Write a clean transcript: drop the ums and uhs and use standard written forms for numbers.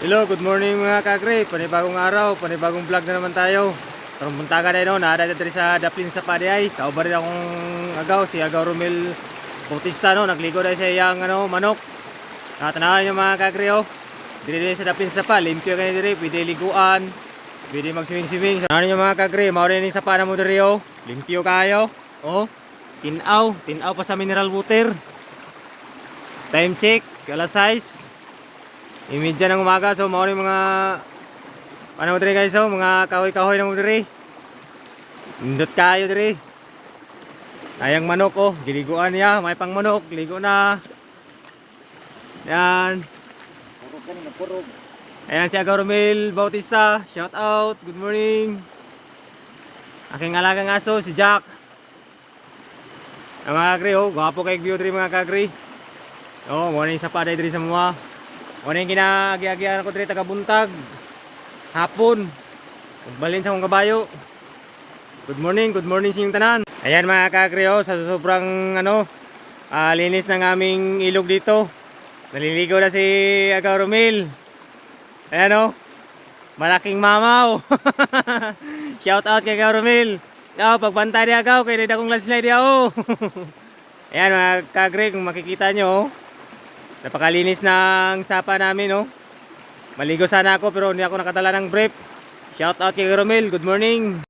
Hello, good morning mga kagre. Panibagong araw, panibagong vlog na naman tayo. Karong buntaga na naada dito sa Daplin sa Padiay. Kauba rin akong agaw, si Agaw Romel Bautista no, nagligo dahil sa iyang manok. Tanawan niyo mga kagre oh. Diri sa Daplin sa Pa, limpyo kayo diri, pwede liguan, pwede mag-swimming. Tanawan niyo mga kagre, mao rin sa pa na mo diri oh. Limpyo kayo. Oh, tinaw pa sa mineral water. Time check, alas 6. Imidya ng umaga, so mao ni mga ano diri guys, so mga kahoy-kahoy na mo diri. Indot kayo diri. Ayang manok oh, giliguan niya, may pang manok, ligo na. Yan. Purog ka na, purog. Ayan si Agaw Romel Bautista, shout out, good morning. Aking alagang aso si Jack. Ang mga kagri oh, gwapo kay view diri mga kagri. Oh, morning sa paday diri sa mga. Morning kinagi-agian ko diri taga buntag. Hapon. Balin sa akong kabayo. Good morning sa inyong tanan. Ayan mga kagri oh, sa sobrang linis ng aming ilog dito. Naliligo na si Agaw Romel. Ayan oh. Malaking mamaw. Shout out kay Agaw Romel. Pagbantay di Agaw kay dagong landslide di oh. Ayan mga kagri, kung makikita nyo oh. Napakalinis ng sapa namin oh. Maligo sana ako pero hindi ako nakadala ng brief. Shout out kay Romel, good morning.